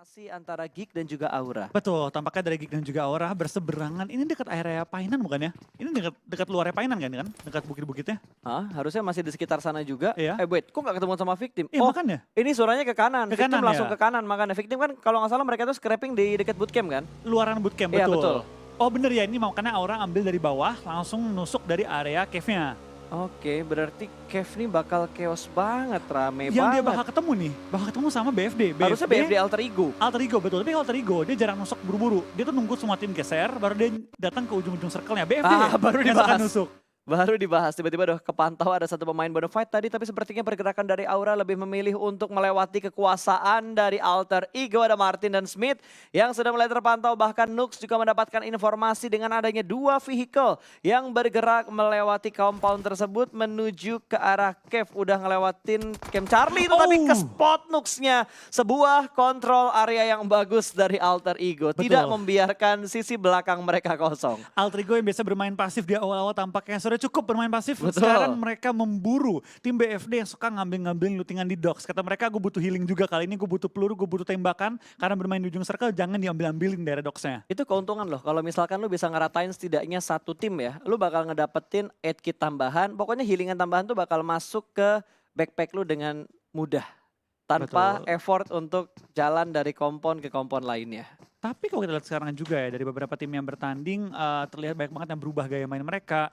Antara Geek dan juga Aura. Betul, tampaknya dari Geek dan juga Aura berseberangan. Ini dekat area Painan bukan ya? Ini dekat luarnya Painan kan? Dekat bukit-bukitnya. Harusnya masih di sekitar sana juga. Iya. Wait, kok gak ketemu sama Victim? Iya Oh, makanya. ini suaranya ke kanan. Ke Victim kanan langsung ya? ke kanan. Makanya Victim kan kalau nggak salah mereka tuh scrapping di dekat bootcamp kan? Luaran bootcamp, Iya, betul. betul. Oh bener ya, ini makanya Aura ambil dari bawah, langsung nusuk dari area cave-nya. Oke, berarti Kev ini bakal chaos banget, rame Yang banget. dia bakal ketemu nih, bakal ketemu sama BFD. Harusnya BFD Alter Ego. Alter Ego, betul. Tapi Alter Ego, dia jarang nusuk buru-buru. Dia tuh nunggu semua tim geser, baru dia datang ke ujung-ujung circle-nya. BFD Baru yang suka dibahas. nusuk. Baru dibahas, tiba-tiba udah kepantau ada satu pemain bonafide tadi, tapi sepertinya pergerakan dari Aura lebih memilih untuk melewati kekuasaan dari Alter Ego. Ada Martin dan Smith yang sudah mulai terpantau, bahkan Nux juga mendapatkan informasi dengan adanya dua vehicle yang bergerak melewati compound tersebut menuju ke arah cave. Udah ngelewatin Camp Charlie itu, tapi ke spot Nuxnya. Sebuah kontrol area yang bagus dari Alter Ego, tidak membiarkan sisi belakang mereka kosong. Alter Ego yang biasa bermain pasif di awal-awal tampaknya sudah cukup bermain pasif. Betul. Sekarang mereka memburu tim BFD yang suka ngambil-ngambilin lootingan di docks. Kata mereka, gue butuh healing juga kali ini, gue butuh peluru, gue butuh tembakan. Karena bermain di ujung circle, jangan diambil-ambilin daerah docksnya. Itu keuntungan loh, kalau misalkan lu bisa ngeratain setidaknya satu tim ya, lu bakal ngedapetin 8 kit tambahan, pokoknya healingan tambahan tuh bakal masuk ke backpack lu dengan mudah. Tanpa effort untuk jalan dari kompon ke kompon lainnya. Tapi kalau kita lihat sekarang juga ya, dari beberapa tim yang bertanding, terlihat banyak banget yang berubah gaya main mereka.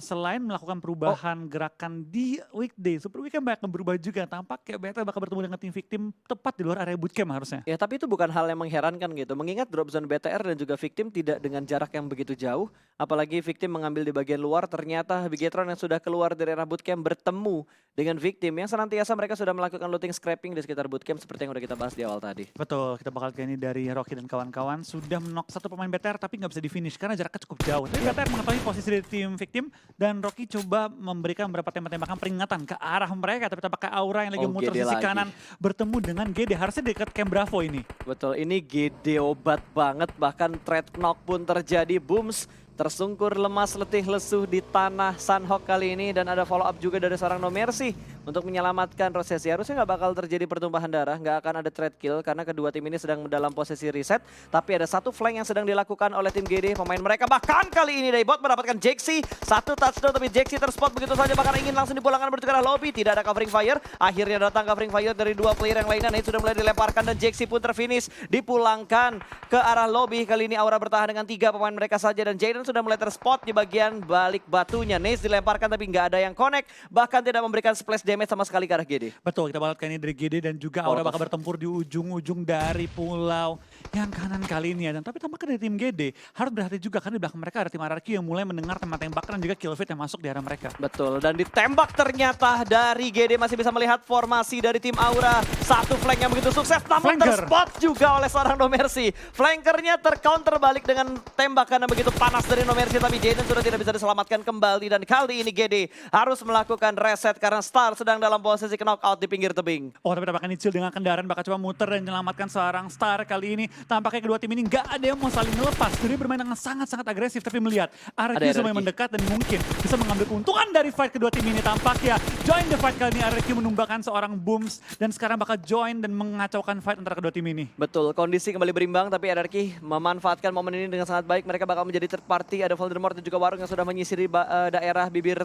Selain melakukan perubahan gerakan di weekday, super weekend banyak yang berubah juga. Tampak kayak BTR bakal bertemu dengan tim victim tepat di luar area bootcamp harusnya. Ya tapi itu bukan hal yang mengherankan gitu. Mengingat drop zone BTR dan juga victim tidak dengan jarak yang begitu jauh. Apalagi victim mengambil di bagian luar, ternyata Bigetron yang sudah keluar dari area bootcamp bertemu dengan victim. Yang senantiasa mereka sudah melakukan looting scrapping di sekitar bootcamp seperti yang udah kita bahas di awal tadi. Betul, kita bakal kayak ini dari Rocky dan kawan-kawan. Sudah menok satu pemain BTR tapi nggak bisa di finish karena jaraknya cukup jauh. Tapi BTR mengetahui posisi dari tim victim dan Rocky coba memberikan beberapa tembak-tembakan peringatan ke arah mereka. Tapi tampaknya Aura yang lagi muter sisi kanan bertemu dengan GD. Harusnya dekat Camp Bravo ini. Betul, ini GD obat banget. Bahkan threat knock pun terjadi. Booms tersungkur lemas letih lesuh di tanah Sunhawk kali ini. Dan ada follow up juga dari seorang No Mercy untuk menyelamatkan Rosesi. Harusnya nggak bakal terjadi pertumpahan darah, nggak akan ada trade kill karena kedua tim ini sedang dalam posisi reset. Tapi ada satu flank yang sedang dilakukan oleh tim GD, pemain mereka. Bahkan kali ini Daybot mendapatkan Jaxi, satu touchdown tapi Jaxi terspot begitu saja, bahkan ingin langsung dipulangkan menuju ke arah lobby. Tidak ada covering fire, akhirnya datang covering fire dari dua player yang lainnya. Nate sudah mulai dilemparkan dan Jaxi pun terfinish, dipulangkan ke arah lobby. Kali ini Aura bertahan dengan 3 pemain mereka saja dan Jaden sudah mulai terspot di bagian balik batunya. Nate dilemparkan tapi nggak ada yang connect, bahkan tidak memberikan splash damage sama sekali ke arah GD. Betul, kita bakal ini dari GD dan juga Aura bakal bertempur di ujung-ujung dari pulau yang kanan kali ini ya. Dan tapi tampaknya dari tim GD harus berhati juga karena di belakang mereka ada tim RRQ yang mulai mendengar tembak-tembakan dan juga kill feed yang masuk di arah mereka. Betul, dan ditembak ternyata dari GD masih bisa melihat formasi dari tim Aura. Satu flank yang begitu sukses namun terspot juga oleh seorang No Mercy. Flankernya tercounter balik dengan tembakan yang begitu panas dari No Mercy, tapi Jaden sudah tidak bisa diselamatkan kembali. Dan kali ini GD harus melakukan reset karena Star sedang dalam posisi knockout di pinggir tebing. Oh, tapi tampaknya Nicil dengan kendaraan bakal coba muter dan menyelamatkan seorang Star kali ini. Tampaknya kedua tim ini nggak ada yang mau saling melepas. Jadi bermain dengan sangat-sangat agresif, tapi melihat RRQ sudah mendekat dan mungkin bisa mengambil keuntungan dari fight kedua tim ini. Tampaknya join the fight kali ini RRQ menumbangkan seorang Booms dan sekarang bakal join dan mengacaukan fight antara kedua tim ini. Betul, kondisi kembali berimbang tapi RRQ memanfaatkan momen ini dengan sangat baik. Mereka bakal menjadi third party. Ada Voldemort dan juga Warung yang sudah menyisiri daerah bibir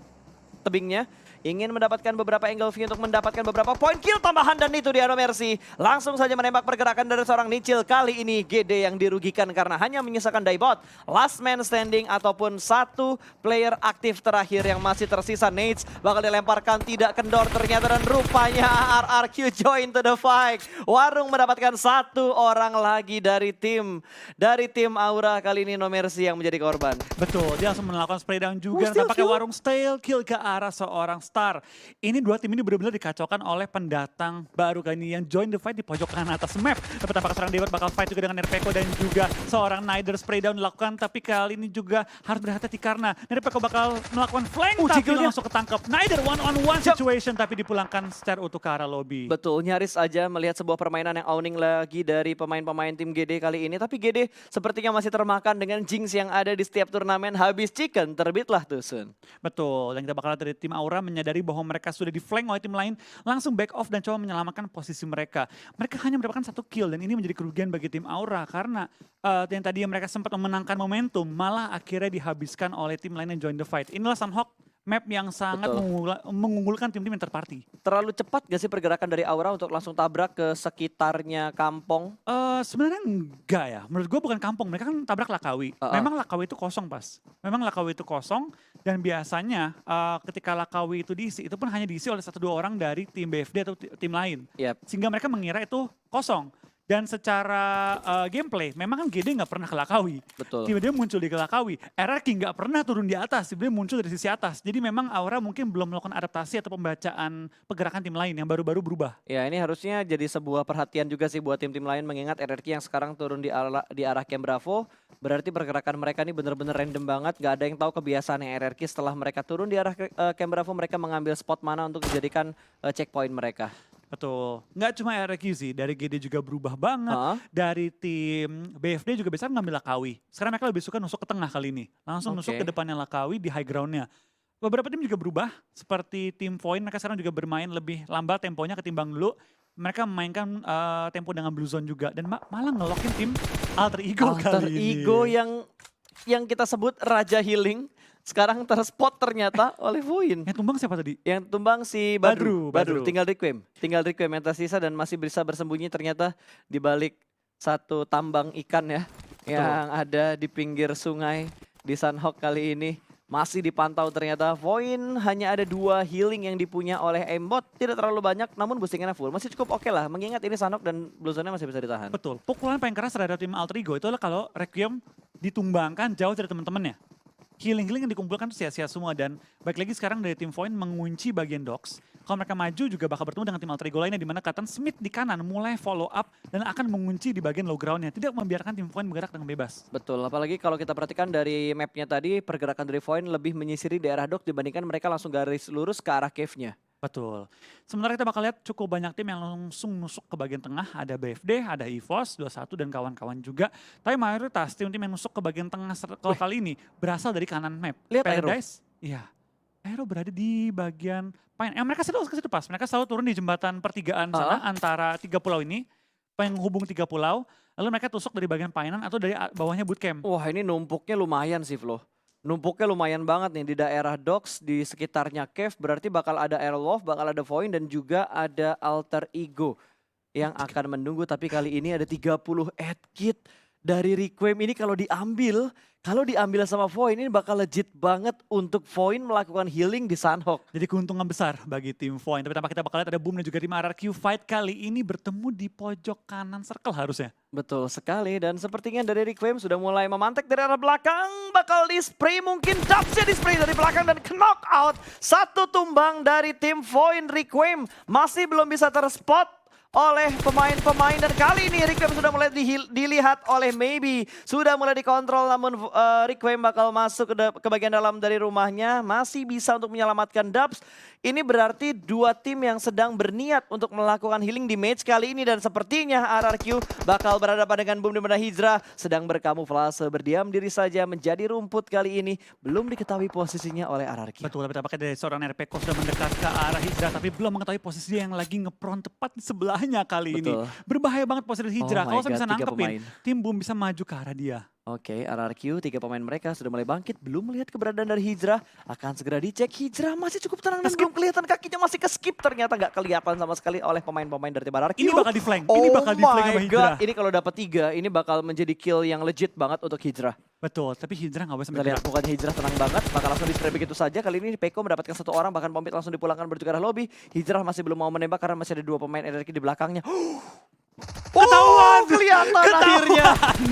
tebingnya. Ingin mendapatkan beberapa angle view untuk mendapatkan beberapa point kill tambahan dan itu dia No Mercy. Langsung saja menembak pergerakan dari seorang Nicil. Kali ini GD yang dirugikan karena hanya menyisakan Daybot. Last man standing ataupun satu player aktif terakhir yang masih tersisa. Nades bakal dilemparkan, tidak kendor ternyata dan rupanya RRQ join to the fight. Warung mendapatkan satu orang lagi dari tim Aura. Kali ini No Mercy yang menjadi korban. Betul, dia langsung melakukan spray down juga. Tampaknya Warung steal kill ke arah seorang Star. Ini dua tim ini benar-benar dikacaukan oleh pendatang baru kali ini yang join the fight di pojok kanan atas map. Tapi tampaknya seorang Daybot bakal fight juga dengan Nerpeko dan juga seorang Nider spray down dilakukan. Tapi kali ini juga harus berhati-hati karena Nerpeko bakal melakukan flank tapi langsung ketangkep. Nider one-on-one situation tapi dipulangkan secara utuh ke arah lobby. Betul, nyaris aja melihat sebuah permainan yang owning lagi dari pemain-pemain tim GD kali ini. Tapi GD sepertinya masih termakan dengan jinx yang ada di setiap turnamen. Habis chicken, terbitlah tuh Sun. Betul, dan kita bakal dari tim Aura menyadari bahwa mereka sudah di flank oleh tim lain, langsung back off dan coba menyelamatkan posisi mereka. Mereka hanya mendapatkan 1 kill dan ini menjadi kerugian bagi tim Aura karena yang tadi mereka sempat memenangkan momentum malah akhirnya dihabiskan oleh tim lain yang join the fight. Inilah Sunhawk, map yang sangat mengunggulkan tim-tim yang terparty. Terlalu cepat gak sih pergerakan dari Aura untuk langsung tabrak ke sekitarnya kampung? Sebenarnya enggak ya, menurut gue bukan kampung, mereka kan tabrak Lakawi. Memang Lakawi itu kosong pas, memang Lakawi itu kosong dan biasanya ketika Lakawi itu diisi, itu pun hanya diisi oleh 1-2 orang dari tim BFD atau tim lain. Yep. Sehingga mereka mengira itu kosong. Dan secara gameplay, memang kan GD nggak pernah ke Lakawi. Betul. Tiba-tiba muncul di Lakawi. RRQ nggak pernah turun di atas, tiba-tiba muncul dari sisi atas. Jadi memang Aura mungkin belum melakukan adaptasi atau pembacaan pergerakan tim lain yang baru-baru berubah. Ya ini harusnya jadi sebuah perhatian juga sih buat tim-tim lain mengingat RRQ yang sekarang turun di arah Camp Bravo. Berarti pergerakan mereka ini bener-bener random banget. Gak ada yang tahu kebiasaan RRQ setelah mereka turun di arah Camp Bravo. Mereka mengambil spot mana untuk dijadikan checkpoint mereka. Betul. Nggak cuma RRQ sih, dari GD juga berubah banget. Dari tim BFD juga biasanya ngambil Lakawi. Sekarang mereka lebih suka nusuk ke tengah kali ini. Langsung nusuk ke depannya Lakawi di high groundnya. Beberapa tim juga berubah, seperti tim Void mereka sekarang juga bermain lebih lambat temponya ketimbang dulu. Mereka memainkan tempo dengan Blue Zone juga. Dan malah ngelokin tim Alter Ego kali ini. Alter Ego yang kita sebut Raja Healing. Sekarang terspot ternyata oleh Void. Yang tumbang siapa tadi? Yang tumbang si Badru. Badru. Tinggal Requiem yang tersisa dan masih bisa bersembunyi ternyata di balik satu tambang ikan ya. Yang ada di pinggir sungai di Sunhawk kali ini. Masih dipantau ternyata. Void hanya ada 2 healing yang dipunya oleh aimbot. Tidak terlalu banyak namun boostingannya full. Masih cukup oke lah. Mengingat ini Sunhawk dan Blue Zone-nya masih bisa ditahan. Betul. Pukulan paling keras terhadap tim Alter Ego itu adalah kalau Requiem ditumbangkan jauh dari teman-temannya. Healing-healing yang dikumpulkan itu sia-sia semua dan baik lagi sekarang dari tim Void mengunci bagian docks. Kalau mereka maju juga bakal bertemu dengan tim Alter Ego lainnya di mana Cotton Smith di kanan mulai follow up dan akan mengunci di bagian low groundnya. Tidak membiarkan tim Void bergerak dengan bebas. Betul, apalagi kalau kita perhatikan dari mapnya tadi pergerakan dari Void lebih menyisiri daerah dock dibandingkan mereka langsung garis lurus ke arah cave-nya. Betul. Sementara kita bakal lihat cukup banyak tim yang langsung nusuk ke bagian tengah. Ada BFD, ada EVOS, 21 dan kawan-kawan juga. Tapi mayoritas tim-tim yang nusuk ke bagian tengah kalau kali ini berasal dari kanan map. Lihat Paradise, iya. Aero berada di bagian Pine. Mereka selalu ke situ pas. Mereka selalu turun di jembatan pertigaan sana antara 3 pulau ini. Penghubung 3 pulau. Lalu mereka tusuk dari bagian Pinean atau dari bawahnya bootcamp. Wah ini numpuknya lumayan sih Flo. Numpuknya lumayan banget nih di daerah docks di sekitarnya cave. Berarti bakal ada Airwolf, bakal ada Void dan juga ada Alter Ego yang akan menunggu. Tapi kali ini ada 30 add kit dari Requiem. Ini kalau diambil sama Void ini bakal legit banget untuk Void melakukan healing di Sunhawk. Jadi keuntungan besar bagi tim Void. Tapi tanpa kita bakal lihat ada Boom dan juga tim RRQ fight kali ini bertemu di pojok kanan circle harusnya. Betul sekali dan sepertinya dari Requiem sudah mulai memantek dari arah belakang. Bakal di spray mungkin Dubsnya di spray dari belakang dan knock out. 1 tumbang dari tim Void. Requiem masih belum bisa terspot oleh pemain-pemain dan kali ini Requiem sudah mulai dilihat oleh Maybe. Sudah mulai dikontrol namun Requiem bakal masuk ke bagian dalam dari rumahnya. Masih bisa untuk menyelamatkan Dubs. Ini berarti 2 tim yang sedang berniat untuk melakukan healing di match kali ini. Dan sepertinya RRQ bakal berhadapan dengan Boom di mana Hijrah sedang berkamuflase berdiam diri saja menjadi rumput kali ini. Belum diketahui posisinya oleh RRQ. Betul, tapi tampaknya dari seorang RPK sudah mendekat ke arah Hijrah. Tapi belum mengetahui posisi yang lagi nge-prone tepat di sebelahnya kali ini. Berbahaya banget posisi Hijrah. Kalau saya bisa nangkepin, tim Boom bisa maju ke arah dia. Oke, RRQ 3 pemain mereka sudah mulai bangkit. Belum melihat keberadaan dari Hijrah. Akan segera dicek. Hijrah masih cukup tenang dan belum kelihatan kakinya masih ke-skip. Ternyata nggak kelihatan sama sekali oleh pemain-pemain dari tim RRQ. Ini bakal di-flank. Ini bakal di-flank sama Hijrah. Ini kalau dapat 3, ini bakal menjadi kill yang legit banget untuk Hijrah. Betul, tapi Hijrah nggak bisa Kita lihat bukan Hijrah tenang banget. Bakal langsung di-spray begitu saja. Kali ini Peko mendapatkan 1 orang. Bahkan Pompit langsung dipulangkan menuju ke arah lobby. Hijrah masih belum mau menembak karena masih ada 2 pemain RRQ di belakangnya. Ketahuan!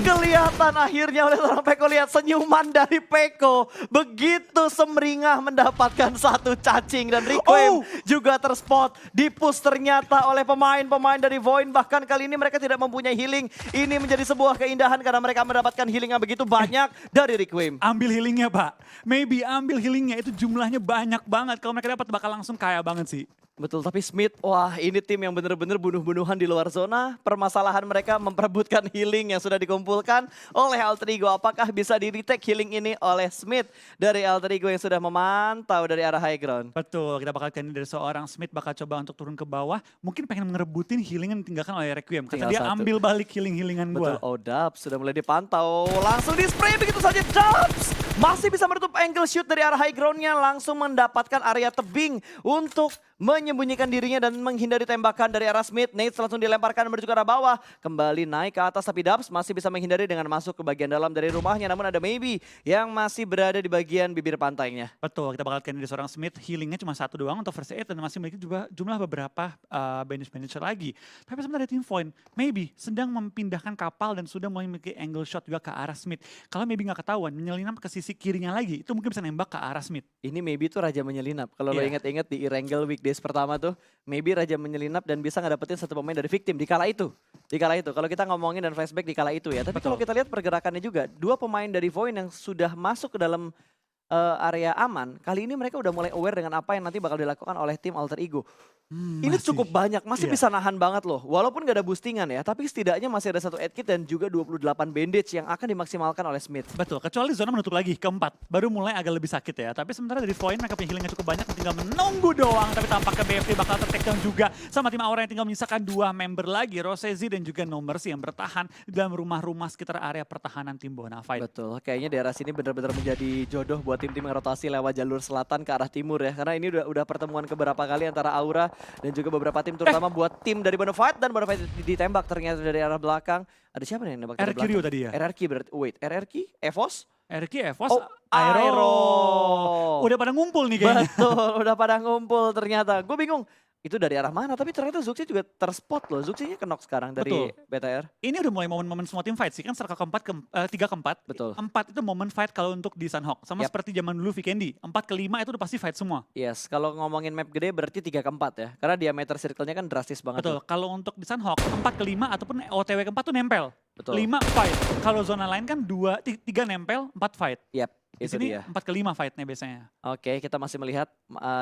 Kelihatan akhirnya oleh seorang Peko. Lihat senyuman dari Peko. Begitu semringah mendapatkan 1 cacing. Dan Requiem juga terspot. Di-push ternyata oleh pemain-pemain dari Void. Bahkan kali ini mereka tidak mempunyai healing. Ini menjadi sebuah keindahan karena mereka mendapatkan healing yang begitu banyak dari Requiem. Ambil healingnya Pak. Maybe ambil healingnya itu jumlahnya banyak banget. Kalau mereka dapat bakal langsung kaya banget sih. Betul, tapi Smith, wah ini tim yang benar-benar bunuh-bunuhan di luar zona. Permasalahan mereka memperebutkan healing yang sudah dikumpulkan oleh Alter Ego. Apakah bisa di-retake healing ini oleh Smith dari Alter Ego yang sudah memantau dari arah high ground? Betul, kita bakal lihat dari seorang Smith bakal coba untuk turun ke bawah. Mungkin pengen ngerebutin healing yang ditinggalkan oleh Requiem. Kata Tinggal dia satu. ambil balik healing-healingan Betul, gue. oh Dubs sudah mulai dipantau. Langsung di spray begitu saja Dubs. Masih bisa menutup angle shoot dari arah high groundnya. Langsung mendapatkan area tebing untuk menyembunyikan dirinya dan menghindari tembakan dari arah Smith. Nate langsung dilemparkan menuju ke arah bawah. Kembali naik ke atas tapi Dubs masih bisa menghindari dengan masuk ke bagian dalam dari rumahnya. Namun ada Maybe yang masih berada di bagian bibir pantainya. Betul, kita bakal lihat dari seorang Smith healingnya cuma satu doang untuk first aid dan masih memiliki juga jumlah beberapa bandage lagi. Tapi sebenarnya Team Void, Maybe sedang memindahkan kapal dan sudah mulai memiliki angle shot juga ke arah Smith. Kalau Maybe nggak ketahuan, menyelinap ke sisi kirinya lagi, itu mungkin bisa nembak ke arah Smith. Ini Maybe tuh raja menyelinap. Kalau lo Iya. ingat-ingat di Irangel weekdays pertama tuh, Maybe raja menyelinap dan bisa ngedapetin satu pemain dari victim di kala itu. Di kala itu, kalau kita ngomongin dan flashback di kala itu ya. Tapi kalau Betul. kita lihat pergerakannya juga, dua pemain dari Void yang sudah masuk ke dalam area aman, kali ini mereka udah mulai aware dengan apa yang nanti bakal dilakukan oleh tim Alter Ego. Ini Masih. cukup banyak, masih Iya. bisa nahan banget loh. Walaupun gak ada boostingan ya, tapi setidaknya masih ada satu aid kit dan juga 28 bandage yang akan dimaksimalkan oleh Smith. Betul, kecuali zona menutup lagi, keempat. Baru mulai agak lebih sakit ya. Tapi sementara dari Void mereka punya healingnya cukup banyak, tinggal menunggu doang. Tapi tampaknya BFT bakal ter-takedown juga. Sama tim Aura yang tinggal menyisakan dua member lagi, Rosezi dan juga No Mercy yang bertahan di dalam rumah-rumah sekitar area pertahanan tim Bonafide. Betul, kayaknya daerah sini benar-benar menjadi jodoh buat tim-tim yang rotasi lewat jalur selatan ke arah timur ya. Karena ini udah pertemuan keberapa kali antara Aura dan juga beberapa tim terutama buat tim dari Bonafide dan Bonafide ditembak ternyata dari arah belakang. Ada siapa nih yang nembak dari RQ belakang? tadi ya? RRQ berarti, wait, RRQ? Evos? RQ, Evos, Oh, Aero. Aero. Udah pada ngumpul nih kayaknya. Betul, udah pada ngumpul ternyata. Gue bingung, itu dari arah mana? Tapi ternyata Zuxi juga terspot loh. Zuxi-nya knock sekarang dari Betul. BTR. Ini udah mulai momen-momen semua tim fight sih, kan circle keempat, tiga keempat. Betul. 4 itu momen fight kalau untuk di Sunhawk. Sama Yap. seperti zaman dulu Vikendi, 4 ke 5 itu udah pasti fight semua. Yes, kalau ngomongin map gede berarti 3 ke 4 ya. Karena diameter circle-nya kan drastis banget. Betul, tuh. kalau untuk di Sunhawk 4 ke 5 ataupun OTW ke 4 tuh nempel. Betul. 5 fight. Kalau zona lain kan 3 nempel, 4 fight. Yap, Di itu sini dia. 4 ke 5 fightnya biasanya. Oke, kita masih melihat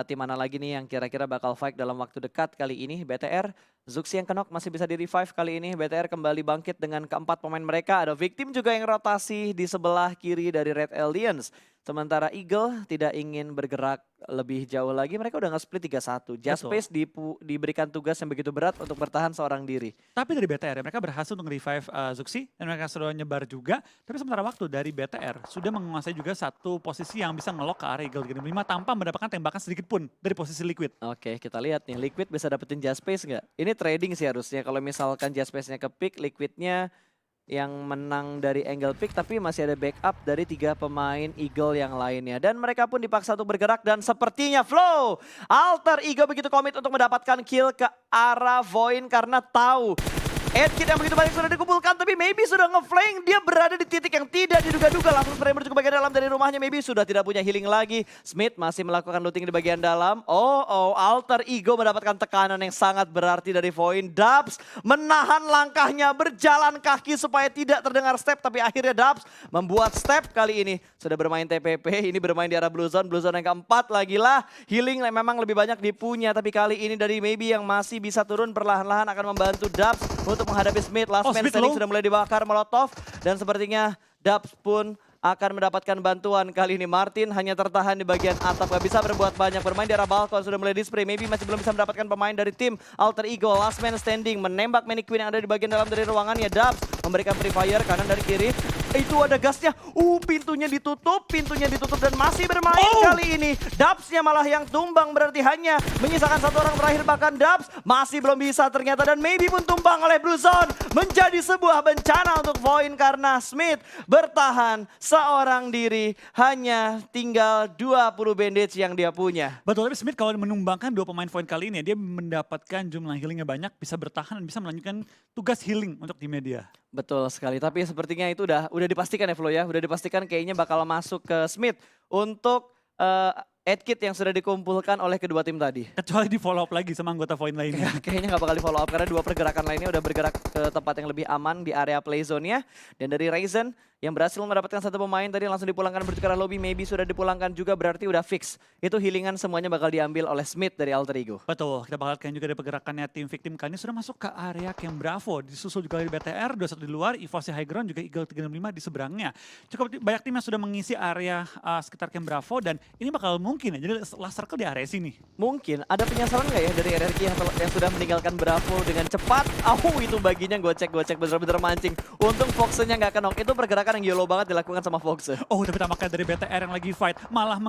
tim mana lagi nih yang kira-kira bakal fight dalam waktu dekat kali ini. BTR, Zuxi yang kenok masih bisa di-revive kali ini. BTR kembali bangkit dengan keempat pemain mereka. Ada victim juga yang rotasi di sebelah kiri dari Red Aliens. Sementara Eagle tidak ingin bergerak lebih jauh lagi. Mereka udah nge-split 3-1. Just Betul. Space diberikan tugas yang begitu berat untuk bertahan seorang diri. Tapi dari BTR ya, mereka berhasil untuk revive Zuxi dan mereka sudah nyebar juga. Tapi sementara waktu dari BTR sudah menguasai juga satu posisi yang bisa ngelok ke area Eagle 5 tanpa mendapatkan tembakan sedikit pun dari posisi Liquid. Oke, kita lihat nih. Liquid bisa dapetin Just Space nggak? Ini trading sih harusnya. Kalau misalkan Just Space-nya ke pick, Liquidnya yang menang dari angle pick, tapi masih ada backup dari 3 pemain Eagle yang lainnya. Dan mereka pun dipaksa untuk bergerak dan sepertinya Flow Alter Ego begitu komit untuk mendapatkan kill ke arah Void karena tahu Ed Kit yang begitu banyak sudah dikumpulkan, tapi Maybe sudah ngeflank. Dia berada di titik yang tidak diduga-duga. Langsung spray menuju ke bagian dalam dari rumahnya. Maybe sudah tidak punya healing lagi. Smith masih melakukan looting di bagian dalam. Alter Ego mendapatkan tekanan yang sangat berarti dari Void. Dubs menahan langkahnya, berjalan kaki supaya tidak terdengar step. Tapi akhirnya Dubs membuat step kali ini. Sudah bermain TPP, ini bermain di arah Blue Zone yang keempat lagi lah. Healing memang lebih banyak dipunya. Tapi kali ini dari Maybe yang masih bisa turun perlahan-lahan akan membantu Dubs untuk menghadapi Smith. Last man Smith standing low. sudah mulai dibakar Molotov. Dan sepertinya Dubs pun akan mendapatkan bantuan. Kali ini Martin hanya tertahan di bagian atap. Gak bisa berbuat banyak. Bermain di arah balkon sudah mulai di-spray. Maybe masih belum bisa mendapatkan pemain dari tim Alter Ego. Last man standing menembak Mannequin yang ada di bagian dalam dari ruangannya. Dubs memberikan free fire kanan dari kiri. Itu ada gasnya. Pintunya ditutup dan masih bermain kali ini. Dubsnya malah yang tumbang, berarti hanya menyisakan satu orang terakhir. Bahkan Dubs masih belum bisa ternyata, dan Maybe pun tumbang oleh Blue Zone. Menjadi sebuah bencana untuk Void karena Smith bertahan seorang diri. Hanya tinggal 20 bandage yang dia punya. Betul, tapi Smith kalau menumbangkan 2 pemain Void kali ini, dia mendapatkan jumlah healingnya banyak, bisa bertahan dan bisa melanjutkan tugas healing untuk timnya dia. Betul sekali, tapi sepertinya itu udah dipastikan ya Flo ya. Udah dipastikan kayaknya bakal masuk ke Smith untuk Ed Kit yang sudah dikumpulkan oleh kedua tim tadi. Kecuali di follow up lagi sama anggota Void lainnya. Kayaknya nggak bakal di follow up karena dua pergerakan lainnya udah bergerak ke tempat yang lebih aman di area play zone-nya. Dan dari Ryzen yang berhasil mendapatkan satu pemain tadi langsung dipulangkan menuju ke arah lobby. Maybe sudah dipulangkan juga berarti udah fix. Itu healingan semuanya bakal diambil oleh Smith dari Alter Ego. Betul, kita bakal lihat juga dari pergerakannya tim Victim kali ini sudah masuk ke area Camp Bravo. Disusul juga dari BTR, 21 di luar, EVOS di high ground, juga Eagle 365 di seberangnya. Cukup banyak tim yang sudah mengisi area sekitar Camp Bravo dan ini bakal mungkin ya, jadi last circle di area sini. Mungkin ada penyesalan nggak ya dari RRQ yang sudah meninggalkan Bravo dengan cepat? Itu baginya gocek bener-bener mancing. Untung Fox-nya nggak kenok. Itu pergerakan yang YOLO banget dilakukan sama Fox. Oh, tapi tampaknya dari BTR yang lagi fight malah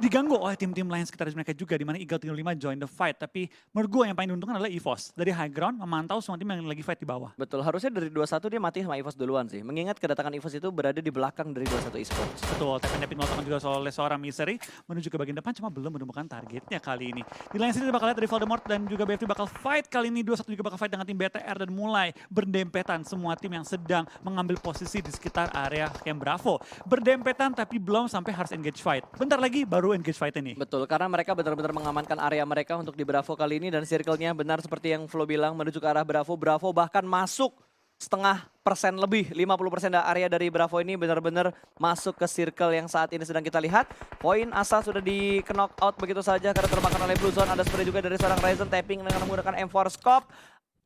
diganggu oleh tim-tim lain sekitar mereka juga, di mana Eagle 365 join the fight. Tapi menurut gue yang paling diuntungkan adalah EVOS. Dari high ground memantau semua tim yang lagi fight di bawah. Betul, harusnya dari 21 dia mati sama EVOS duluan sih. Mengingat kedatangan EVOS itu berada di belakang dari 21 Esports. Betul, TPN dilakukan juga oleh seorang Misery menuju ke bagian depan, cuma belum menemukan targetnya kali ini. Di lain sini kita bakal lihat dari Voldemort dan juga BFT bakal fight kali ini. 21 juga bakal fight dengan tim BTR dan mulai berdempetan semua tim yang sedang mengambil posisi di sekitar area Camp Bravo. Berdempetan tapi belum sampai harus engage fight. Bentar lagi baru engage fight ini. Betul, karena mereka benar-benar mengamankan area mereka untuk di Bravo kali ini dan circle-nya benar seperti yang Flo bilang menuju ke arah Bravo. Bravo bahkan masuk 0,5% lebih, 50% area dari Bravo ini benar-benar masuk ke circle yang saat ini sedang kita lihat. Poin Asa sudah di knock out begitu saja karena termakan oleh Blue Zone. Ada spray juga dari seorang Ryzen tapping dengan menggunakan M4 scope.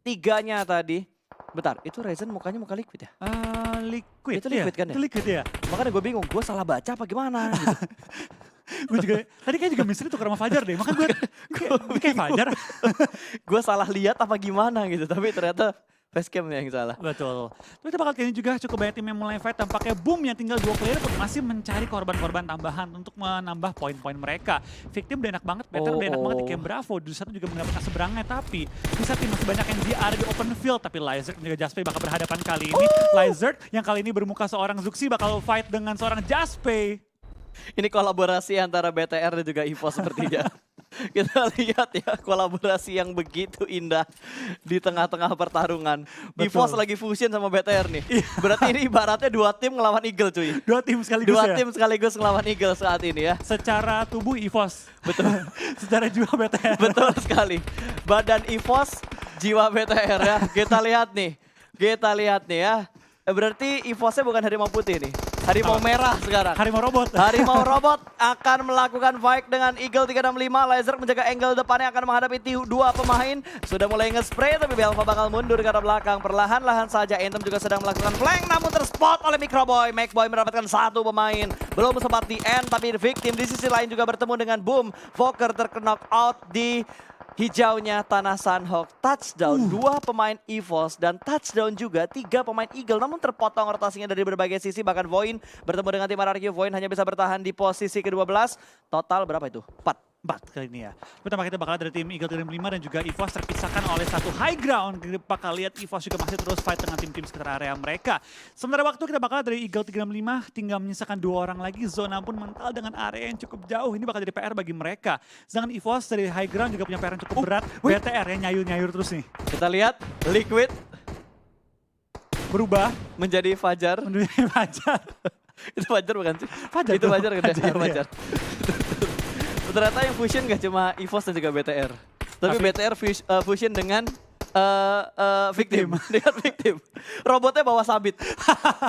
Tiganya tadi. Bentar, itu Ryzen mukanya muka liquid ya? Liquid. Itu liquid kan ya? Itu liquid ya. Makanya gue bingung, gue salah baca apa gimana gitu. Gue juga, tadi kayak juga Misery tuh sama Fajar deh. Makanya gue kayak Fajar. Gue salah lihat apa gimana gitu, tapi ternyata facecam yang salah. Betul. Tapi kita bakal kali ini juga cukup banyak tim yang mulai fight. Tampaknya Boom yang tinggal 2 player pun masih mencari korban-korban tambahan untuk menambah poin-poin mereka. Victim udah enak banget, Better udah enak banget di Camp Bravo. Di satu juga mendapatkan seberangnya, tapi bisa tim masih banyak yang ada di open field. Tapi Lizard dan juga Jaspe bakal berhadapan kali ini. Lizard yang kali ini bermuka seorang Zuxi bakal fight dengan seorang Jaspe. Ini kolaborasi antara BTR dan juga EVOS sepertinya. Kita lihat ya kolaborasi yang begitu indah di tengah-tengah pertarungan. EVOS lagi fusion sama BTR nih. Berarti ini ibaratnya 2 tim ngelawan Eagle cuy. 2 tim sekaligus 2 tim sekaligus ngelawan Eagle saat ini ya. Secara tubuh EVOS. Betul. Secara jiwa BTR. Betul sekali. Badan EVOS, jiwa BTR ya. Kita lihat nih ya. Berarti EVOS-nya bukan harimau putih nih. Harimau merah sekarang. Harimau robot. Harimau robot akan melakukan fight dengan Eagle 365. Laser menjaga angle depannya akan menghadapi 2 pemain. Sudah mulai nge-spray tapi Belva bakal mundur ke arah belakang. Perlahan-lahan saja Anthem juga sedang melakukan flank namun terspot oleh Microboy. Macboy mendapatkan 1 pemain. Belum sempat di end tapi Victim di sisi lain juga bertemu dengan Boom. Fokker terknock out di hijaunya tanah Sunhawk. Touchdown 2 pemain EVOS dan touchdown juga 3 pemain Eagle. Namun terpotong rotasinya dari berbagai sisi. Bahkan Voin bertemu dengan tim RRQ. Voin hanya bisa bertahan di posisi ke-12. Total berapa itu? 4 kali ini ya. Pertama kita bakal dari tim Eagle 365 dan juga EVOS terpisahkan oleh satu high ground. Kita bakal lihat EVOS juga masih terus fight dengan tim-tim sekitar area mereka. Sementara waktu kita bakal dari Eagle 365 tinggal menyisakan 2 orang lagi. Zona pun mental dengan area yang cukup jauh. Ini bakal jadi PR bagi mereka. Sedangkan EVOS dari high ground juga punya PR yang cukup berat. BTR yang nyayur-nyayur terus nih. Kita lihat Liquid berubah menjadi Fajar. Fajar. Itu Fajar bukan sih? Fajar. Itu Fajar kan? Fajar, Fajar. Ternyata yang fusion gak cuma EVOS dan juga BTR. Tapi BTR fusion dengan Victim. Dengan Victim. Robotnya bawa sabit.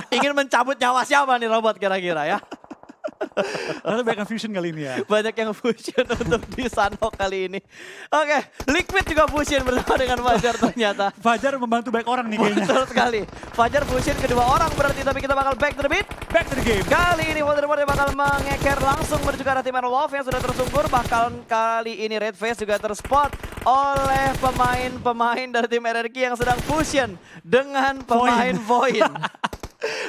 Ingin mencabut nyawa siapa nih robot kira-kira ya? Lalu banyak fusion kali ini ya. Banyak yang fusion untuk di Sunhawk kali ini. Oke, Liquid juga fusion bersama dengan Fajar ternyata. Fajar membantu banyak orang nih kayaknya. Betul sekali. Fajar fusion kedua orang berarti, tapi kita bakal back to the beat. Back to the game. Kali ini Voldemort bakal mengeker langsung menuju ke arah tim Wolf yang sudah tersungkur. Bahkan kali ini Red Face juga terspot oleh pemain-pemain dari tim RRQ yang sedang fusion dengan pemain Void.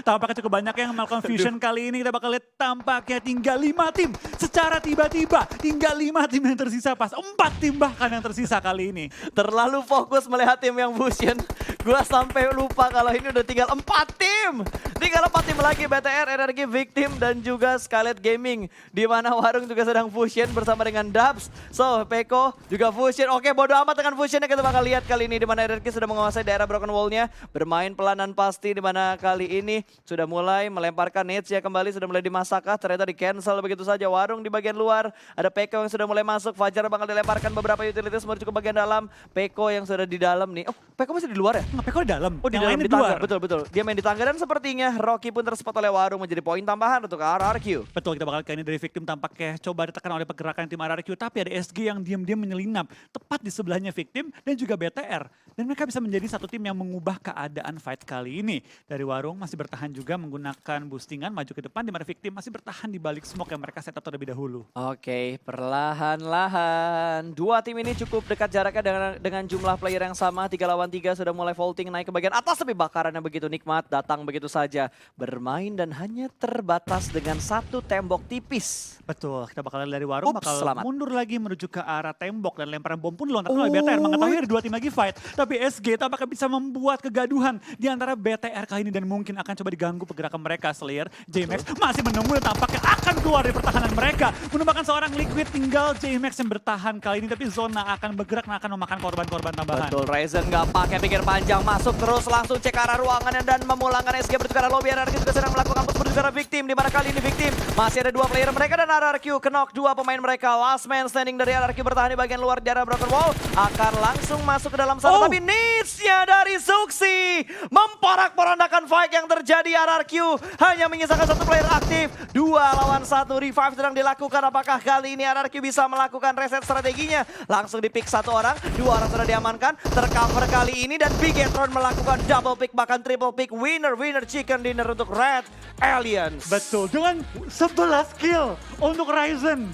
Tampaknya cukup banyak yang melakukan fusion kali ini. Kita bakal lihat tampaknya tinggal 5 tim. Secara tiba-tiba tinggal 5 tim yang tersisa, pas 4 tim bahkan yang tersisa kali ini. Terlalu fokus melihat tim yang fusion. Gua sampai lupa kalau ini udah tinggal 4 tim. Tinggal 4 tim lagi, BTR, RRQ, Victim, dan juga Scarlet Gaming. Di mana Warung juga sedang fusion bersama dengan Dubs. So, Peko juga fusion. Oke, bodo amat dengan fusionnya, kita bakal lihat kali ini. Di mana RRQ sudah menguasai daerah Broken Wall-nya. Bermain pelanan pasti, di mana kali ini sudah mulai melemparkan nades ya kembali. Sudah mulai dimasakah, ternyata di cancel begitu saja. Warung di bagian luar. Ada Peko yang sudah mulai masuk. Fajar bakal dilemparkan beberapa utilities menuju ke bagian dalam. Peko yang sudah di dalam nih. Oh, Peko masih di luar ya? Peko di dalam. Oh, di dalam, di tangga. Betul. Dia main di tangga dan sepertinya selanjutnya Rocky pun terspot oleh Warung menjadi poin tambahan untuk RRQ. Betul, kita bakal kali ini dari Victim tampaknya coba ditekan oleh pergerakan tim RRQ. Tapi ada SG yang diam-diam menyelinap tepat di sebelahnya Victim dan juga BTR. Dan mereka bisa menjadi satu tim yang mengubah keadaan fight kali ini. Dari Warung masih bertahan juga menggunakan boostingan maju ke depan, di mana Victim masih bertahan di balik smoke yang mereka setup terlebih dahulu. Oke, perlahan-lahan. Dua tim ini cukup dekat jaraknya dengan jumlah player yang sama. 3 lawan 3 sudah mulai vaulting naik ke bagian atas. Tapi bakarannya begitu nikmat, datang begitu saja. Bermain dan hanya terbatas dengan satu tembok tipis. Betul, kita bakal lihat dari Warung bakal selamat. mundur lagi menuju ke arah tembok. Dan lemparan bom pun dilontarkan oleh BTR. Mengetahui ada 2 tim lagi fight. Tapi SG tampaknya bisa membuat kegaduhan di antara BTR kali ini. Dan mungkin akan coba diganggu pergerakan mereka. Slayer, J-Max masih menunggu dan tampaknya akan keluar dari pertahanan mereka. Menumbangkan seorang Liquid, tinggal J-Max yang bertahan kali ini. Tapi Zona akan bergerak dan akan memakan korban-korban tambahan. Betul, Ryzen nggak pakai pikir panjang, masuk terus langsung cek arah ruangannya dan memulangkan SG menuju ke arah lobby. RRQ juga sedang melakukan push menuju ke arah Victim, di mana kali ini Victim masih ada 2 player mereka dan RRQ knock 2 pemain mereka. Last man standing dari RRQ bertahan di bagian luar di arah Broken Wall, akan langsung masuk ke dalam sana. Tapi needs-nya dari Suksi memporak-porandakan fight yang terjadi. RRQ hanya menyisakan 1 player aktif, 2 lawan 1. Revive sedang dilakukan, apakah kali ini RRQ bisa melakukan reset strateginya? Langsung di pick 1 orang, 2 orang sudah diamankan, tercover kali ini dan Bigetron melakukan double pick bahkan triple pick. Winner chicken dinner untuk Red Aliens. Betul, dengan 11 kill untuk Ryzen.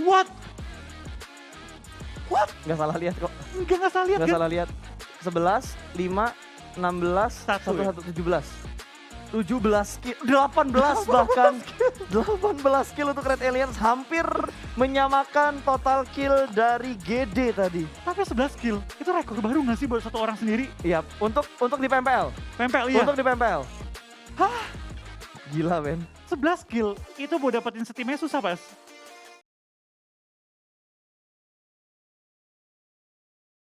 What? Nggak salah lihat kok. Nggak salah lihat Nggak kan? salah lihat. 11, 5, 16, 1 ya? 1, 17. 17 kill, 18 bahkan. 18 kill untuk Red Aliens, hampir menyamakan total kill dari GD tadi. Tapi 11 kill, itu rekor baru nggak sih buat satu orang sendiri? Iya, untuk di PMPL. PMPL iya. Untuk di PMPL. Hah? Gila, men. 11 kill, itu buat dapetin setimnya susah, Pas.